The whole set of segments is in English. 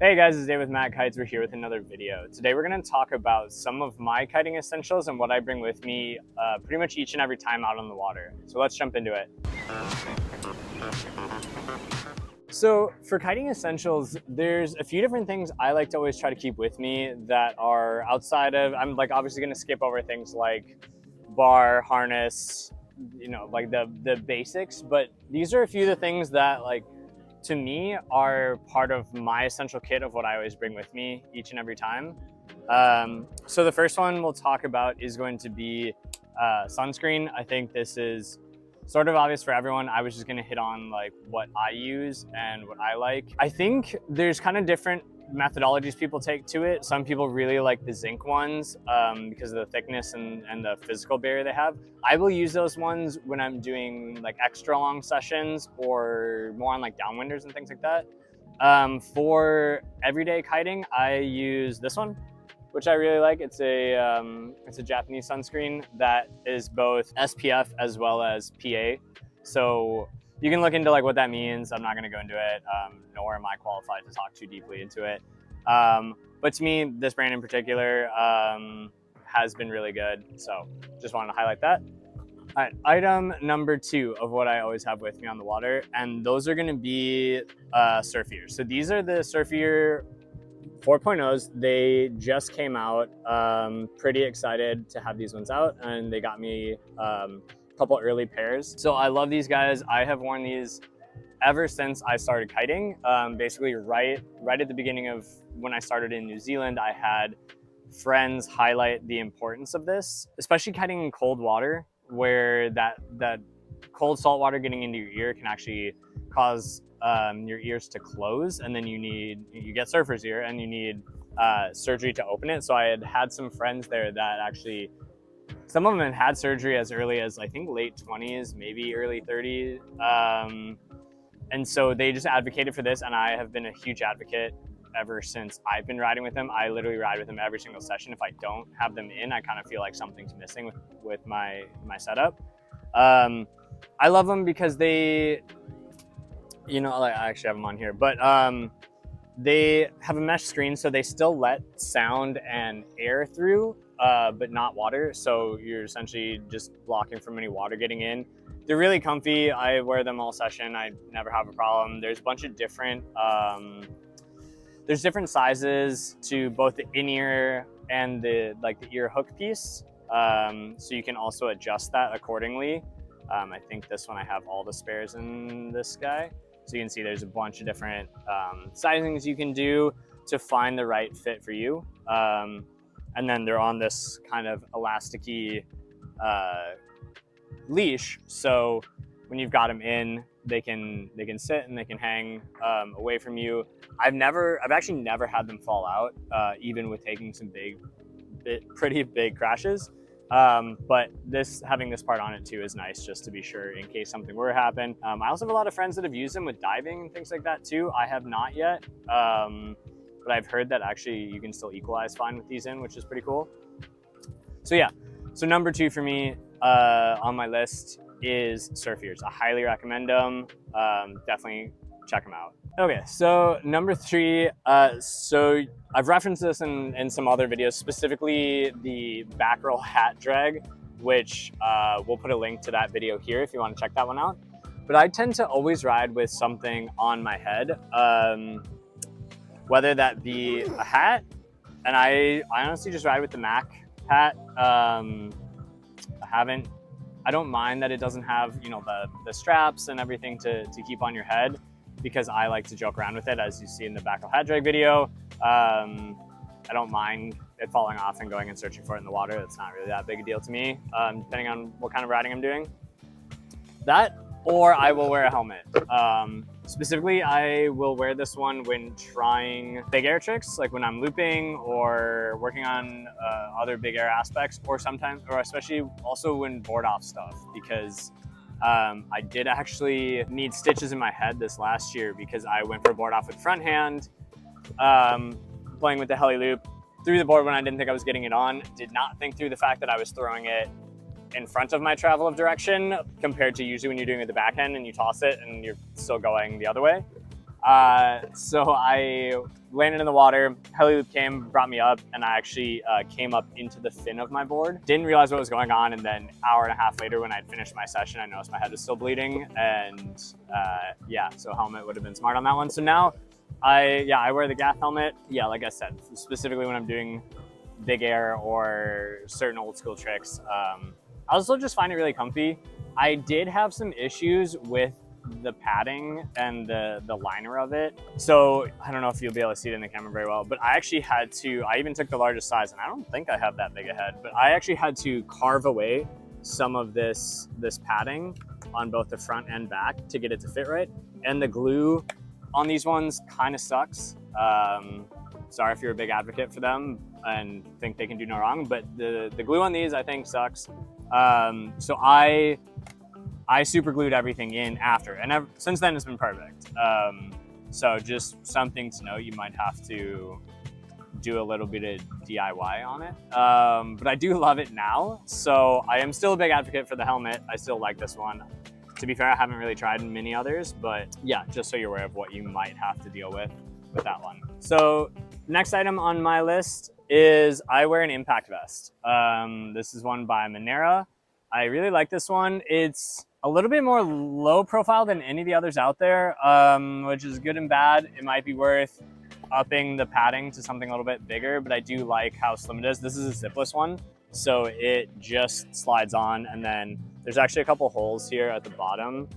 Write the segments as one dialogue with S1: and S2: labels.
S1: Hey guys, it's Dave with MACkite. We're here with another video. Today we're going to talk about some of my kiting essentials and what I bring with me pretty much each and every time out on the water. So let's jump into it. So for kiting essentials, there's a few different things I like to always try to keep with me that are outside of, I'm like obviously going to skip over things like bar, harness, like the basics, but these are a few of the things that to me are part of my essential kit of what I always bring with me each and every time. So the first one we'll talk about is going to be sunscreen. I think this is sort of obvious for everyone. I was just gonna hit on what I use and what I like. I think there's kind of different methodologies people take to it. Some people really like the zinc ones because of the thickness and the physical barrier they have. I will use those ones when I'm doing extra long sessions or more on downwinders and things like that. For everyday kiting, I use this one, which I really like. It's a Japanese sunscreen that is both SPF as well as PA. So you can look into what that means. I'm not going to go into it, nor am I qualified to talk too deeply into it. But to me, this brand in particular has been really good. So just wanted to highlight that. All right, item number 2 of what I always have with me on the water, and those are going to be surf ears. So these are the surf ear 4.0s. They just came out. Pretty excited to have these ones out, and they got me couple early pairs. So I love these guys. I have worn these ever since I started kiting. Basically right at the beginning of when I started in New Zealand, I had friends highlight the importance of this, especially kiting in cold water, where that cold salt water getting into your ear can actually cause your ears to close, and then you get surfer's ear and you need surgery to open it. So I had some friends there that actually, some of them had surgery as early as I think late 20s, maybe early 30s. And so they just advocated for this, and I have been a huge advocate ever since I've been riding with them. I literally ride with them every single session. If I don't have them in, I kind of feel like something's missing with my setup. I love them because they, I actually have them on here, but they have a mesh screen, so they still let sound and air through, but not water. So you're essentially just blocking from any water getting in. They're really comfy. I wear them all session. I never have a problem. There's a bunch of different, there's different sizes to both the in-ear and the ear hook piece. So you can also adjust that accordingly. I think this one I have all the spares in this guy. So you can see there's a bunch of different sizings you can do to find the right fit for you. And then they're on this kind of elasticy leash. So when you've got them in, they can sit and they can hang away from you. I've actually never had them fall out, even with taking some pretty big crashes. But having this part on it too is nice, just to be sure in case something were to happen. I also have a lot of friends that have used them with diving and things like that too. I have not yet, but I've heard that actually you can still equalize fine with these in, which is pretty cool. So yeah, so number 2 for me on my list is surf ears. I highly recommend them. Definitely check them out. Okay, so number 3, so I've referenced this in some other videos, specifically the back roll hat drag, which we'll put a link to that video here if you want to check that one out. But I tend to always ride with something on my head, whether that be a hat, and I honestly just ride with the Mac hat. I don't mind that it doesn't have the straps and everything to keep on your head, because I like to joke around with it, as you see in the back roll hat drag video. I don't mind it falling off and going and searching for it in the water. It's not really that big a deal to me, depending on what kind of riding I'm doing. That, or I will wear a helmet. Specifically, I will wear this one when trying big air tricks, like when I'm looping or working on other big air aspects, or especially also when board off stuff, because I did actually need stitches in my head this last year because I went for a board off with front hand, playing with the heli loop, threw the board when I didn't think I was getting it on, did not think through the fact that I was throwing it in front of my travel of direction compared to usually when you're doing it with the backhand and you toss it and you're still going the other way. So I landed in the water, heli loop came, brought me up, and I actually came up into the fin of my board. Didn't realize what was going on, and then an hour and a half later when I'd finished my session, I noticed my head was still bleeding, and yeah, so helmet would have been smart on that one. So now I wear the Gaff helmet. Yeah, like I said, specifically when I'm doing big air or certain old school tricks. I also just find it really comfy. I did have some issues with the padding and the liner of it. So I don't know if you'll be able to see it in the camera very well, but I actually had to, I even took the largest size, and I don't think I have that big a head, but I actually had to carve away some of this padding on both the front and back to get it to fit right. And the glue on these ones kind of sucks. Sorry if you're a big advocate for them and think they can do no wrong, but the glue on these I think sucks. So I super glued everything in after, and since then it's been perfect. So just something to know, you might have to do a little bit of DIY on it. But I do love it now. So I am still a big advocate for the helmet. I still like this one. To be fair, I haven't really tried many others, but yeah, just so you're aware of what you might have to deal with that one. So next item on my list is I wear an impact vest. This is one by Monera. I really like this one. It's a little bit more low profile than any of the others out there, which is good and bad. It might be worth upping the padding to something a little bit bigger, but I do like how slim it is. This is a zipless one, so it just slides on, and then there's actually a couple holes here at the bottom,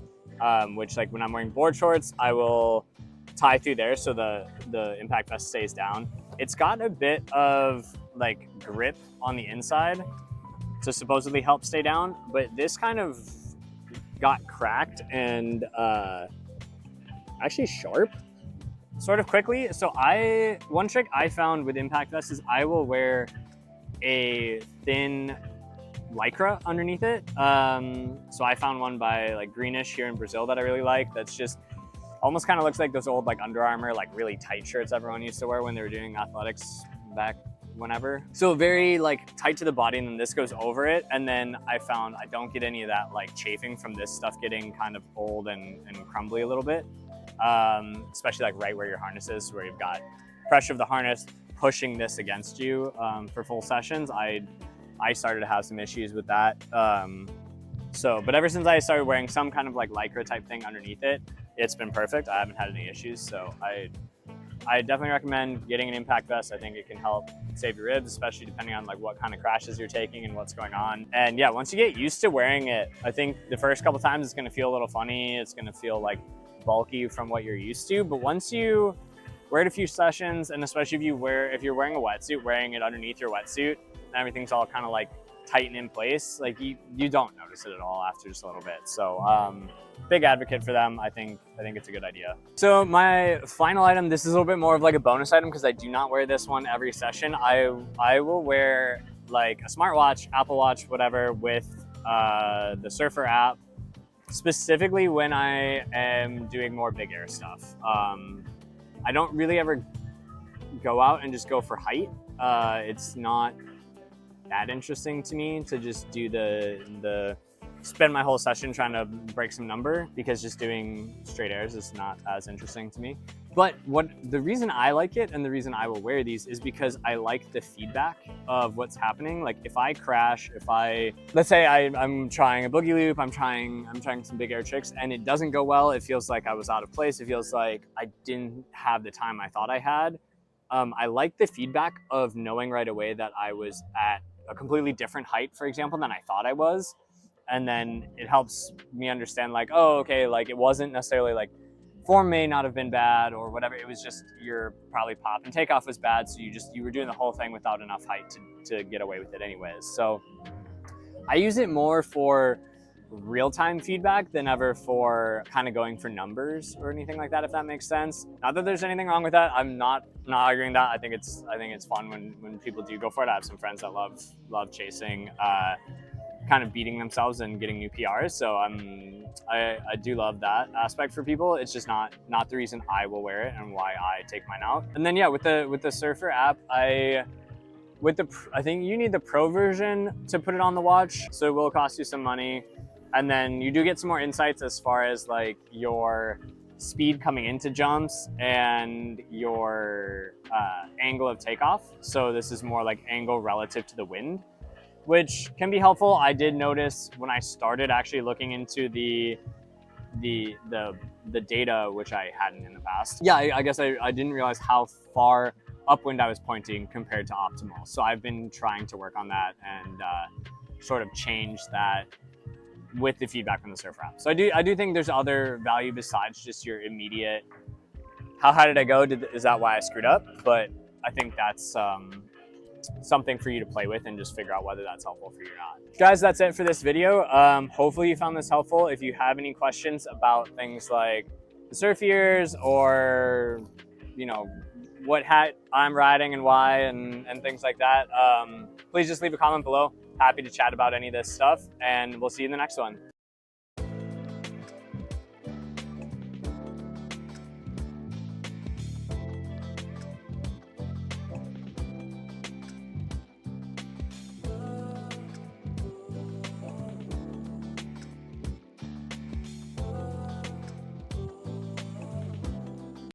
S1: which, like when I'm wearing board shorts, I will tie through there so the impact vest stays down. It's got a bit of like grip on the inside to supposedly help stay down, but this kind of got cracked and actually sharp sort of quickly. So one trick I found with impact vests is I will wear a thin lycra underneath it. So I found one by like Greenish here in Brazil that I really like. That's just almost kind of looks like those old like Under Armour, like really tight shirts everyone used to wear when they were doing athletics back whenever. So very like tight to the body, and then this goes over it. And then I found I don't get any of that like chafing from this stuff getting kind of old and crumbly a little bit. Especially like right where your harness is, where you've got pressure of the harness pushing this against you for full sessions. I started to have some issues with that. But ever since I started wearing some kind of like lycra type thing underneath it, it's been perfect. I haven't had any issues. So I definitely recommend getting an impact vest. I think it can help save your ribs, especially depending on like what kind of crashes you're taking and what's going on. And yeah, once you get used to wearing it, I think the first couple times it's going to feel a little funny. It's going to feel like bulky from what you're used to. But once you wear it a few sessions, and especially if you're wearing a wetsuit, wearing it underneath your wetsuit, and everything's all kind of like tight and in place, like you don't notice it at all after just a little bit. So big advocate for them. I think it's a good idea. So my final item, this is a little bit more of like a bonus item because I do not wear this one every session. I will wear like a smartwatch, Apple Watch, whatever, with the Surfr app, specifically when I am doing more big air stuff. I don't really ever go out and just go for height. It's not that interesting to me to just do the spend my whole session trying to break some number, because just doing straight airs is not as interesting to me. But the reason I like it and the reason I will wear these is because I like the feedback of what's happening. Like if I crash, let's say I'm trying a boogie loop, I'm trying some big air tricks and it doesn't go well, it feels like I was out of place. It feels like I didn't have the time I thought I had. I like the feedback of knowing right away that I was at a completely different height, for example, than I thought I was. And then it helps me understand like, oh, okay, like it wasn't necessarily like form may not have been bad or whatever. It was just your probably pop and takeoff was bad. So you were doing the whole thing without enough height to get away with it anyways. So I use it more for real-time feedback than ever for kind of going for numbers or anything like that, if that makes sense. Not that there's anything wrong with that. I'm not arguing that. I think it's fun when people do go for it. I have some friends that love chasing kind of beating themselves and getting new PRs. So I do love that aspect for people. It's just not the reason I will wear it and why I take mine out. And then yeah, with the Surfr app, I think you need the pro version to put it on the watch, so it will cost you some money. And then you do get some more insights as far as like your speed coming into jumps and your angle of takeoff. So this is more like angle relative to the wind, which can be helpful. I did notice when I started actually looking into the data, which I hadn't in the past. Yeah, I guess I didn't realize how far upwind I was pointing compared to optimal. So I've been trying to work on that and sort of change that with the feedback from the Surfr app. So I do think there's other value besides just your immediate, how high did I go? Is that why I screwed up? But I think that's something for you to play with and just figure out whether that's helpful for you or not. Guys, that's it for this video. Hopefully you found this helpful. If you have any questions about things like the surf ears or, you know, what hat I'm riding and why and things like that, please just leave a comment below. Happy to chat about any of this stuff, and we'll see you in the next one.